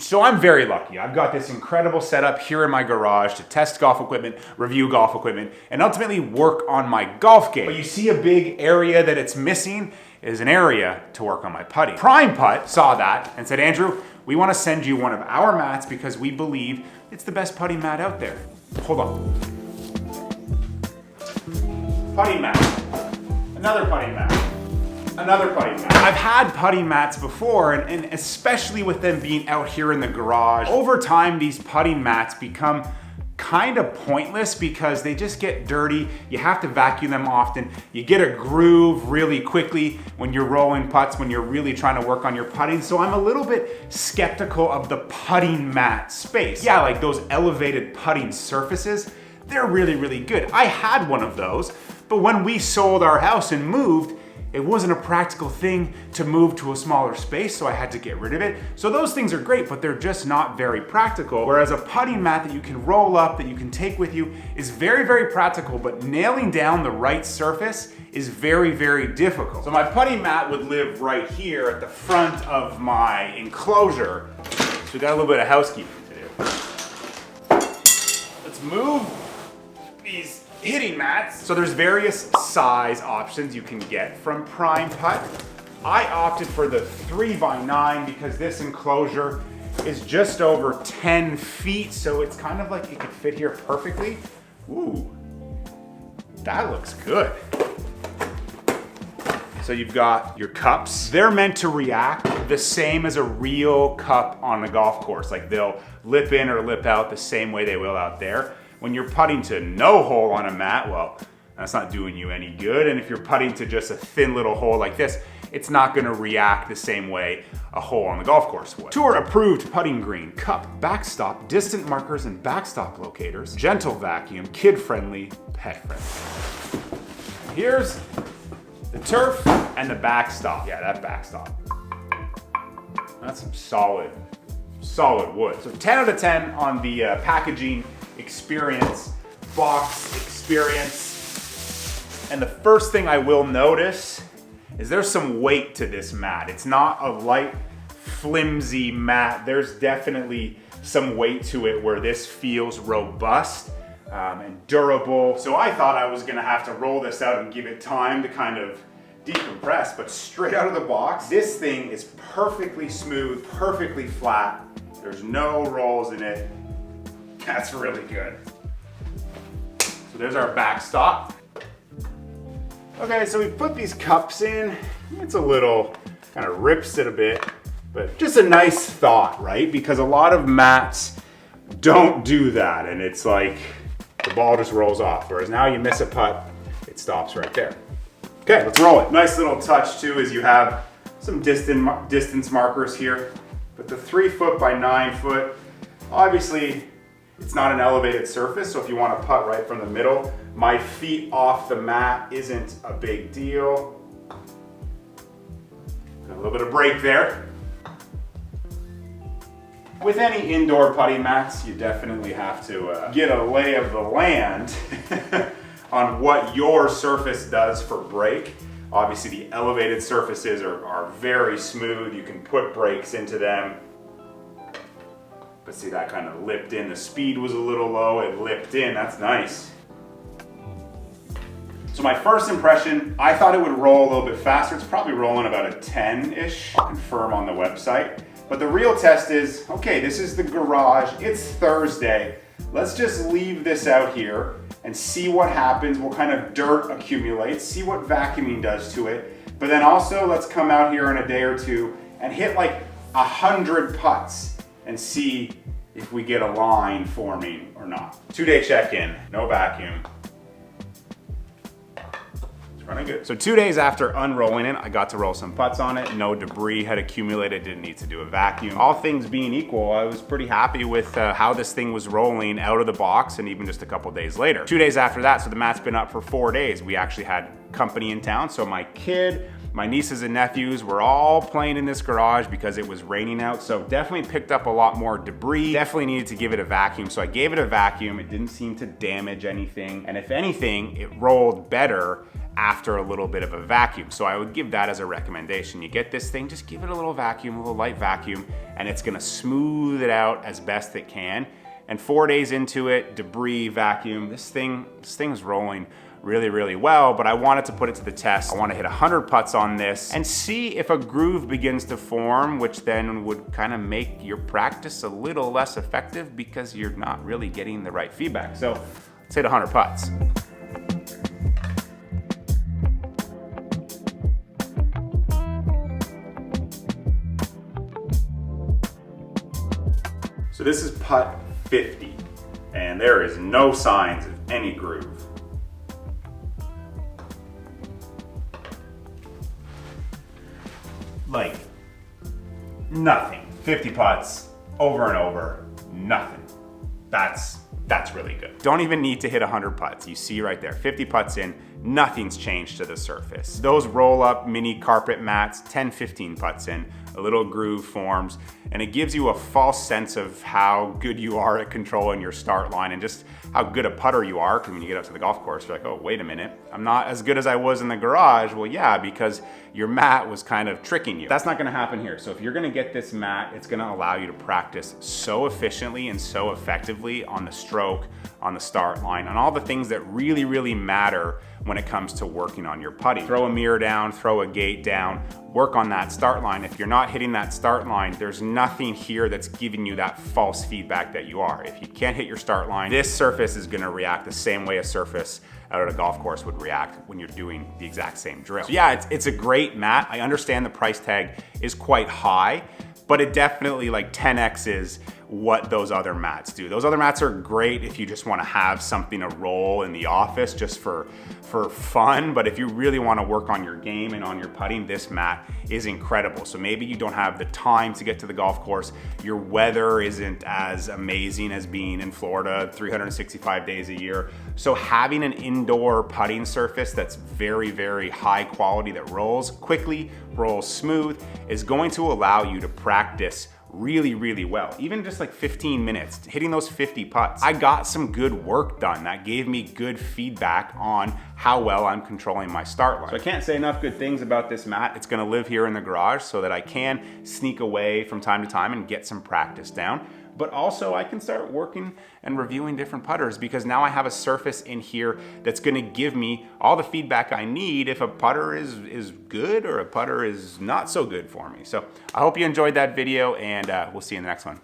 So I'm very lucky. I've got this incredible setup here in my garage to test golf equipment, review golf equipment, and ultimately work on my golf game. But you see a big area that it's missing is an area to work on my putting. Prime Putt saw that and said, Andrew, we want to send you one of our mats because we believe it's the best putting mat out there. Hold on. Putting mat. Another putting mat. Another putting mat. I've had putting mats before, and especially with them being out here in the garage, over time these putting mats become kind of pointless because they just get dirty. You have to vacuum them often. You get a groove really quickly when you're rolling putts, when you're really trying to work on your putting. So I'm a little bit skeptical of the putting mat space. Yeah, like those elevated putting surfaces, they're really, really good. I had one of those, but when we sold our house and moved, it wasn't a practical thing to move to a smaller space, so I had to get rid of it. So those things are great, but they're just not very practical. Whereas a putting mat that you can roll up, that you can take with you, is very, very practical, but nailing down the right surface is very, very difficult. So my putting mat would live right here at the front of my enclosure. So we got a little bit of housekeeping to do. Let's move these hitting mats. So there's various size options you can get from Prime Putt. I opted for the 3x9 because this enclosure is just over 10 feet, so it's kind of like it could fit here perfectly. Ooh, that looks good. So you've got your cups. They're meant to react the same as a real cup on a golf course. Like they'll lip in or lip out the same way they will out there. When you're putting to no hole on a mat, well, that's not doing you any good. And if you're putting to just a thin little hole like this, it's not gonna react the same way a hole on the golf course would. Tour approved putting green, cup, backstop, distant markers and backstop locators, gentle vacuum, kid friendly, pet friendly. Here's the turf and the backstop. Yeah, that backstop. That's some solid wood. So 10 out of 10 on the packaging experience, box experience. And the first thing I will notice is there's some weight to this mat. It's not a light, flimsy mat. There's definitely some weight to it where this feels robust and durable. So I thought I was gonna have to roll this out and give it time to kind of decompress, but straight out of the box, this thing is perfectly smooth, perfectly flat. There's no rolls in it. That's really good. So there's our backstop. Okay, so we put these cups in. It's a little, kind of rips it a bit, but just a nice thought, right? Because a lot of mats don't do that, and it's like the ball just rolls off. Whereas now you miss a putt, it stops right there. Okay, let's roll it. Nice little touch too is you have some distance markers here, but the 3 foot by 9 foot, obviously, it's not an elevated surface, so if you want to putt right from the middle, my feet off the mat isn't a big deal. Got a little bit of break there. With any indoor putting mats, you definitely have to get a lay of the land on what your surface does for break. Obviously, the elevated surfaces are very smooth. You can put breaks into them. But see, that kind of lipped in. The speed was a little low, it lipped in, that's nice. So my first impression, I thought it would roll a little bit faster. It's probably rolling about a 10-ish. I'll confirm on the website. But the real test is, okay, this is the garage, it's Thursday. Let's just leave this out here and see what happens, what kind of dirt accumulates, see what vacuuming does to it. But then also, let's come out here in a day or two and hit like 100 putts and see if we get a line forming or not. 2-day check-in, no vacuum. It's running good. So 2 days after unrolling it, I got to roll some putts on it. No debris had accumulated, didn't need to do a vacuum. All things being equal, I was pretty happy with how this thing was rolling out of the box and even just a couple days later. 2 days after that, so the mat's been up for 4 days. We actually had company in town, so my kid, my nieces and nephews were all playing in this garage because it was raining out, so definitely picked up a lot more debris. Definitely needed to give it a vacuum, so I gave it a vacuum. It didn't seem to damage anything, and if anything, it rolled better after a little bit of a vacuum. So I would give that as a recommendation. You get this thing, just give it a little vacuum, a little light vacuum, and it's gonna smooth it out as best it can. And 4 days into it, debris, vacuum, this thing's rolling really, really well, but I wanted to put it to the test. I want to hit 100 putts on this and see if a groove begins to form, which then would kind of make your practice a little less effective because you're not really getting the right feedback. So let's hit 100 putts. So this is putt 50, and there is no signs of any groove. Like, nothing. 50 putts, over and over, nothing. That's really good. Don't even need to hit 100 putts. You see right there, 50 putts in, nothing's changed to the surface. Those roll up mini carpet mats, 10, 15 putts in, a little groove forms, and it gives you a false sense of how good you are at controlling your start line and just how good a putter you are. Because when you get up to the golf course, you're like, oh, wait a minute, I'm not as good as I was in the garage. Well, yeah, because your mat was kind of tricking you. That's not gonna happen here. So if you're gonna get this mat, it's gonna allow you to practice so efficiently and so effectively on the stroke, on the start line, on all the things that really, really matter when it comes to working on your putting. Throw a mirror down, throw a gate down, work on that start line. If you're not hitting that start line, there's nothing here that's giving you that false feedback that you are. If you can't hit your start line, this surface is gonna react the same way a surface out at a golf course would react when you're doing the exact same drill. So yeah, it's a great mat. I understand the price tag is quite high, but it definitely like 10x is what those other mats do. Those other mats are great if you just wanna have something to roll in the office just for fun, but if you really wanna work on your game and on your putting, this mat is incredible. So maybe you don't have the time to get to the golf course, your weather isn't as amazing as being in Florida 365 days a year. So having an indoor putting surface that's very, very high quality, that rolls quickly, rolls smooth, is going to allow you to practice really, really well. Even just like 15 minutes, hitting those 50 putts. I got some good work done that gave me good feedback on how well I'm controlling my start line. So I can't say enough good things about this mat. It's gonna live here in the garage so that I can sneak away from time to time and get some practice down. But also I can start working and reviewing different putters because now I have a surface in here that's gonna give me all the feedback I need if a putter is good or a putter is not so good for me. So I hope you enjoyed that video, and we'll see you in the next one.